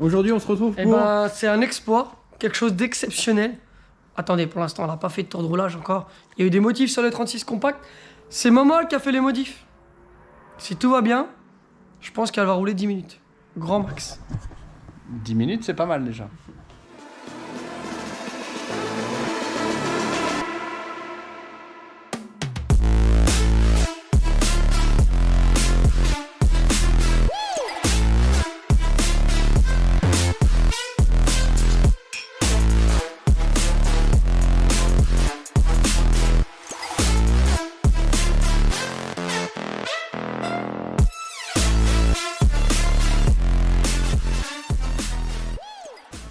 Aujourd'hui, on se retrouve Eh pour... ben, c'est un exploit, quelque chose d'exceptionnel. Attendez, pour l'instant, on n'a pas fait de tour de roulage encore. Il y a eu des modifs sur le 36 compact. C'est Momo qui a fait les modifs. Si tout va bien, je pense qu'elle va rouler 10 minutes. Grand max. 10 minutes, c'est pas mal déjà.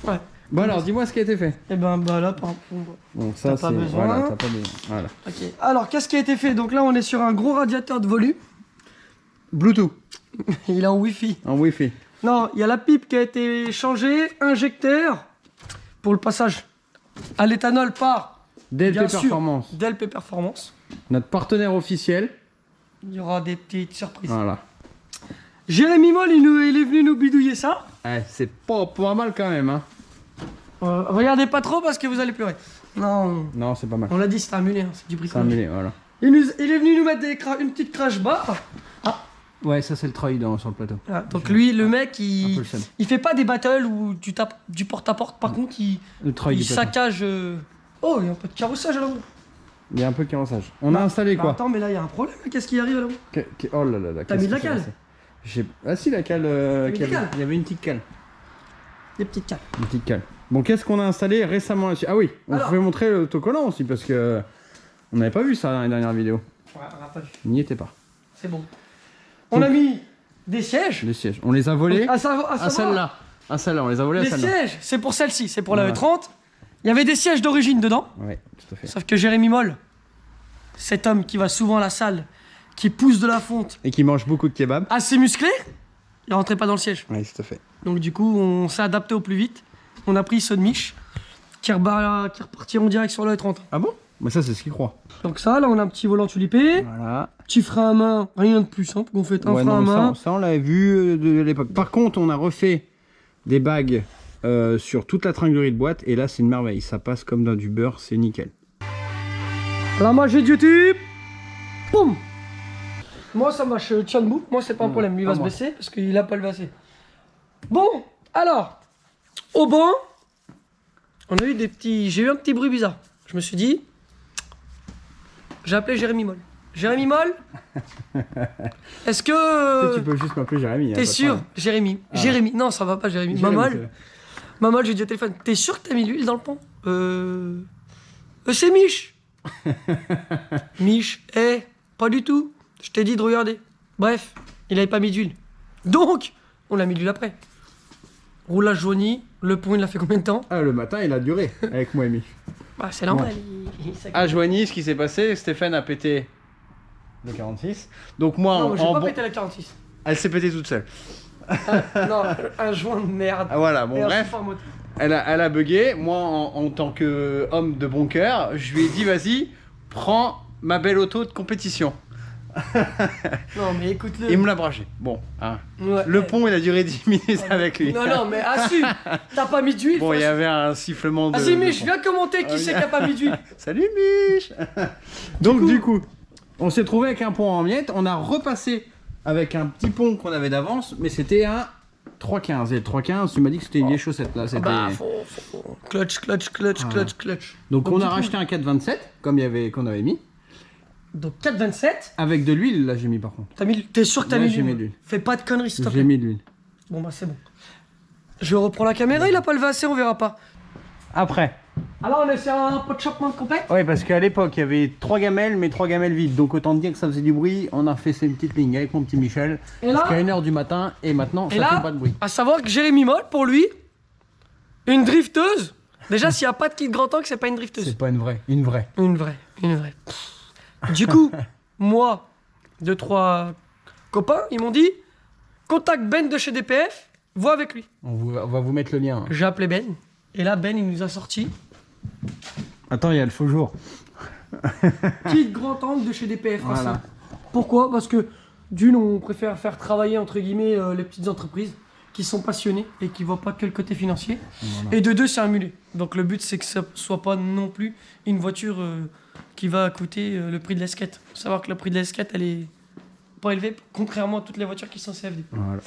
Ouais. Bon alors, dis-moi ce qui a été fait. Et ben, bah là, par exemple. Donc ça, T'as pas c'est... besoin. Voilà, t'as pas besoin. Voilà. Ok. Alors, qu'est-ce qui a été fait? Donc là, on est sur un gros radiateur de volume. Bluetooth, Il est en Wi-Fi. en Wi-Fi. Non, il y a la pipe qui a été changée, injecteur, pour le passage à l'éthanol par DLP bien sûr, Performance, DLP Performance. notre partenaire officiel. Il y aura des petites surprises. Voilà. Jérémy Moll, il est venu nous bidouiller ça. C'est pas mal quand même, hein. Regardez pas trop parce que vous allez pleurer. Non, Non, c'est pas mal. on l'a dit, c'est un mulet, hein, c'est du C'est bricolage. un mulet, voilà. Il est venu nous mettre une petite crash bar. Ouais, ça c'est le Troy sur le plateau. Voilà, donc lui, le mec, Un peu le seum. il fait pas des battles où tu tapes du porte-à-porte. Par contre, Le Troy il du plateau. saccage... Oh, il y a un peu de carrossage là-haut. Il y a un peu de carrossage. On a installé Bah, quoi? attends, mais là, il y a un problème. Qu'est-ce qui arrive là-haut? Oh là là là. T'as qu'est-ce mis de la qui s'est cale? passé? Ah si, la cale. mis de la cale? Il y avait une petite cale. Des petites cales. Une petite cale. Bon, qu'est-ce qu'on a installé récemment là-dessus? Ah oui, on Alors. pouvait montrer l'autocollant aussi parce que on n'avait pas vu ça dans les dernières vidéos. Ouais, on n'a pas vu. On n'y était pas. C'est bon. On a mis des sièges. Les sièges, on les a volés À savoir- à celle-là. À celle-là, on les a volés à Les celle-là. sièges, c'est pour celle-ci, c'est pour la Ouais. E30. Il y avait des sièges d'origine dedans. Ouais, tout à fait. Sauf que Jérémy Moll, cet homme qui va souvent à la salle, qui pousse de la fonte, Et qui mange beaucoup de kebab. assez musclé, il rentrait pas dans le siège. Oui, tout à fait. Donc du coup, on s'est adapté au plus vite. On a pris ceux de Mich, qui repartiront direct sur la E30. Ah bon? Mais ça, c'est ce qu'il croit. Donc ça, là, on a un petit volant tulipé, Voilà. petit frein à main, rien de plus simple. On fait un frein à mais main. ça, on l'avait vu de l'époque. Par contre, on a refait des bagues sur toute la tringlerie de boîte. Et là, c'est une merveille. Ça passe comme dans du beurre, c'est nickel. La magie de YouTube. Boum. Moi, ça marche, je tiens debout. Moi, c'est pas un problème. Lui, il va pas se moi. baisser parce qu'il a pas le bassé. Bon, alors, au banc, on a eu des petits... J'ai eu un petit bruit bizarre. Je me suis dit... J'ai appelé Jérémy Moll. Jérémy Moll, est-ce que... Tu peux juste m'appeler Jérémy. hein, T'es pas de sûr, problème. Jérémy? Jérémy, non, ça va pas, Jérémy. Jérémy, Mamol, Mamol, j'ai dit au téléphone, t'es sûr que t'as mis l'huile dans le pont? C'est Mich. Mich, pas du tout. Je t'ai dit de regarder. Bref, il avait pas mis d'huile. Donc, on l'a mis de l'huile après. Roulage jauni, le pont, il l'a fait combien de temps? Ah, le matin, il a duré avec moi et Mich. Bah, c'est normal. À Joigny, ce qui s'est passé, Stéphane a pété le 46. Donc moi, Non, j'ai en pas bon... pété la 46. elle s'est pétée toute seule. Non, un joint de merde. Ah, voilà, bon Et un bref, super moteur. elle a bugué. Moi, en tant qu'homme de bon cœur, je lui ai dit, vas-y, prends ma belle auto de compétition. Non, mais écoute-le. Il me l'a bragé. Bon, hein. Ouais, Le pont, il a duré 10 minutes avec lui. Non, non, mais assume. T'as pas mis d'huile. Bon, il y avait un sifflement de... Vas-y, de Mich, pont. viens commenter qui c'est qui a pas mis d'huile. Salut Mich. Donc du coup, on s'est trouvé avec un pont en miettes. On a repassé avec un petit pont qu'on avait d'avance, mais c'était un 315. Et le 315, tu m'as dit que c'était une vieille chaussette là. C'était... Bah, faut. Clutch. Donc on du a coup- racheté un 427, comme il y avait, qu'on avait mis. Donc 4,27. Avec de l'huile, là j'ai mis par contre. T'es sûr que t'as Là, mis j'ai mis d'huile? de l'huile. Fais pas de conneries, s'il te J'ai plaît. mis de l'huile. Bon, bah, c'est bon. Je reprends la caméra, il a pas levé assez, on verra pas. Après. Alors, on est sur un pot de chopement complet. Oui, parce qu'à l'époque, il y avait 3 gamelles, mais 3 gamelles vides. Donc autant dire que ça faisait du bruit. On a fait ces petites lignes avec mon petit Michel. Et là- Jusqu'à 1h du matin. Et maintenant, Et ça là, fait pas de bruit. à savoir que Jérémy Moll, pour lui, une drifteuse. Déjà, s'il n'y a pas de kit grand angle, c'est pas une drifteuse. C'est pas une vraie. Une vraie. Une vraie. Du coup, moi, 2-3 copains, ils m'ont dit contacte Ben de chez DPF, vois avec lui. On va vous mettre le lien. hein. J'ai appelé Ben, et là, Ben, il nous a sorti Attends, il y a le faux jour. kit grand angle de chez DPF. Voilà. Racing. Pourquoi? Parce que d'une, on préfère faire travailler entre guillemets les petites entreprises. qui sont passionnés et qui voient pas que le côté financier. Voilà. Et de deux, c'est un mulet. Donc le but, c'est que ça soit pas non plus une voiture qui va coûter le prix de la skate. Faut savoir que le prix de la skate, elle est pas élevée, contrairement à toutes les voitures qui sont CFD. Voilà.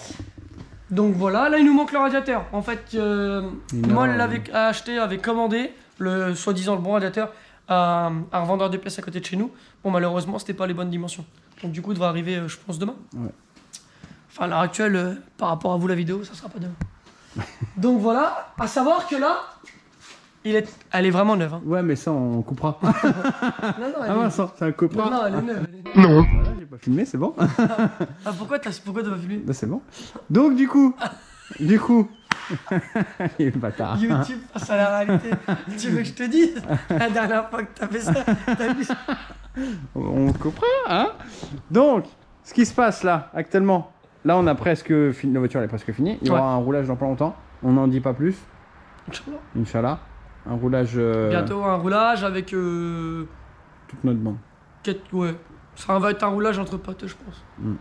Donc voilà, là il nous manque le radiateur. En fait, moi Non, l'avait acheté, avait commandé le soi-disant le bon radiateur à un revendeur de pièces à côté de chez nous. Bon, malheureusement, c'était pas les bonnes dimensions. Donc du coup, il devrait arriver, je pense, demain. Ouais. Enfin, à l'heure actuelle, par rapport à vous, la vidéo, ça sera pas demain. Donc voilà, à savoir que là, elle est vraiment neuve. Hein. Ouais, mais ça, on coupera. Non, non, Ah Vincent, c'est un copain. non, elle est neuve. Non. Voilà, j'ai pas filmé, c'est bon. Ah, pourquoi tu vas filmer? Là, c'est bon. Donc, du coup. Il est le bâtard. YouTube face à la réalité. Tu veux que je te dise? La dernière fois que t'as fait ça, t'as vu ça? On comprend, hein. Donc, ce qui se passe là, actuellement, là, on a presque fini, la voiture elle est presque finie. Il y aura un roulage dans pas longtemps. On n'en dit pas plus. Inch'Allah. Inch'Allah. Un roulage. Bientôt un roulage avec. Toute notre bande. Ouais. Ça va être un roulage entre potes, je pense. Mm.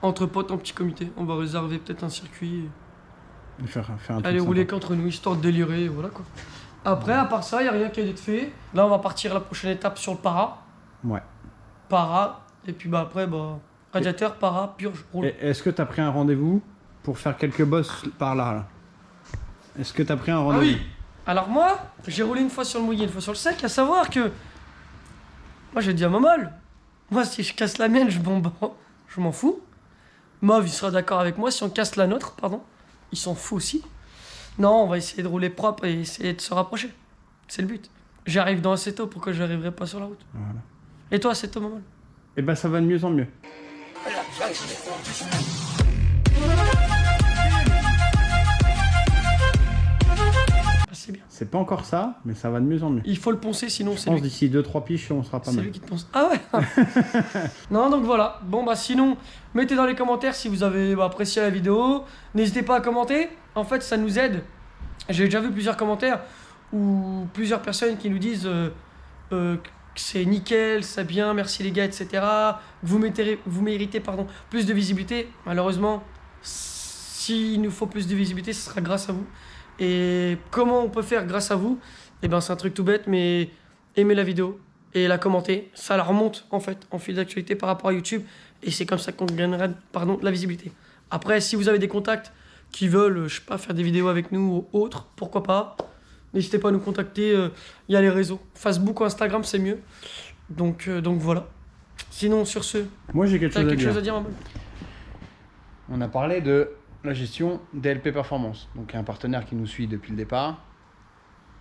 Entre potes en petit comité. On va réserver peut-être un circuit. Et faire un truc Aller sympa. rouler qu'entre nous, histoire de délirer, voilà quoi. Après, à part ça, il n'y a rien qui a été fait. Là, on va partir à la prochaine étape sur le para. Ouais. Para. Et puis bah après, radiateur, para, purge, roule. Et est-ce que t'as pris un rendez-vous pour faire quelques bosses par là? Est-ce que t'as pris un Ah rendez-vous? oui. Alors moi, j'ai roulé une fois sur le mouillé, une fois sur le sec, à savoir que... Moi, j'ai dit à Momol, moi, si je casse la mienne, je m'en fous. Mauve, il sera d'accord avec moi. Si on casse la nôtre, pardon, il s'en fout aussi. Non, on va essayer de rouler propre et essayer de se rapprocher. C'est le but. J'arrive dans Assetto, pourquoi je n'arriverai pas sur la route? Voilà. Et toi, Assetto, Momol? Et ben ça va de mieux en mieux. C'est bien. C'est pas encore ça, mais ça va de mieux en mieux. Il faut le poncer, sinon Je c'est pense lui. d'ici 2-3 piges, on sera pas C'est mal. lui qui te ponce. Ah ouais. Non, donc voilà. Bon, bah sinon, mettez dans les commentaires si vous avez apprécié la vidéo. N'hésitez pas à commenter. En fait, ça nous aide. J'ai déjà vu plusieurs commentaires où plusieurs personnes qui nous disent que c'est nickel, c'est bien, merci les gars, etc. Vous méritez plus de visibilité. Malheureusement, s'il nous faut plus de visibilité, ce sera grâce à vous. Et comment on peut faire grâce à vous? Eh ben, c'est un truc tout bête, mais aimez la vidéo et la commenter. Ça la remonte en fait en fil d'actualité par rapport à YouTube. Et c'est comme ça qu'on gagnera de la visibilité. Après, si vous avez des contacts qui veulent, je sais pas, faire des vidéos avec nous ou autres, pourquoi pas? N'hésitez pas à nous contacter. Il y a les réseaux. Facebook ou Instagram, c'est mieux. Donc voilà. Sinon, sur ce, Moi j'ai quelque t'as chose à quelque dire. chose à dire, Maman? On a parlé de la gestion DLP Performance. Donc il y a un partenaire qui nous suit depuis le départ.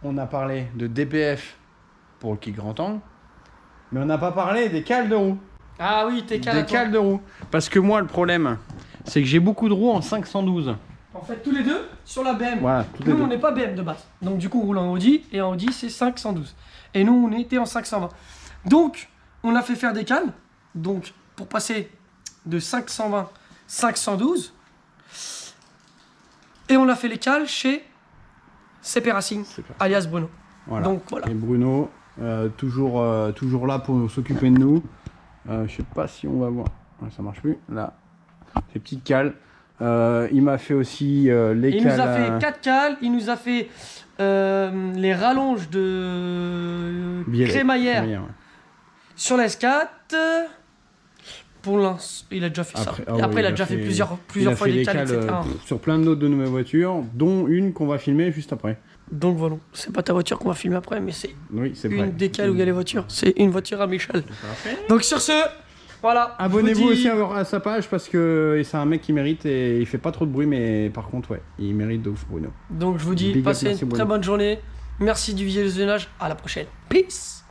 On a parlé de DPF pour le kit grand angle. Mais on n'a pas parlé des cales de roue. Ah oui, t'es calme. Des cales de roue. Parce que moi le problème, c'est que j'ai beaucoup de roues en 512. En fait, tous les deux sur la BM. Voilà, toutes les Nous, deux. on n'est pas BM de base. Donc, du coup, on roule en Audi. Et en Audi, c'est 512. Et nous, on était en 520. Donc, on a fait faire des cales. Donc, pour passer de 520 512. Et on a fait les cales chez CP Racing, alias Bruno. Voilà. Donc, voilà. Et Bruno, toujours là pour s'occuper de nous. Je sais pas si on va voir. Ouais, ça marche plus. Là, ces petites cales. Il m'a fait aussi les Il cales. nous a fait 4 cales. Il nous a fait les rallonges de crémaillère ouais. sur la S4. Pour l'instant, il a déjà fait ça. Et après, il a déjà fait plusieurs fois des des cales, etc. sur plein d'autres de nouvelles voitures, dont une qu'on va filmer juste après. Donc voilà, c'est pas ta voiture qu'on va filmer après, mais c'est Oui, c'est vrai. une des cales où il y a les voitures. C'est une voiture à Michel. Donc sur ce, voilà. Abonnez-vous je vous aussi dis- à sa page parce que c'est un mec qui mérite et il fait pas trop de bruit, mais par contre, ouais, il mérite de ouf, Bruno. Donc je vous dis, Big up, passez merci, une Bruno. très bonne journée. Merci du visionnage. À la prochaine. Peace.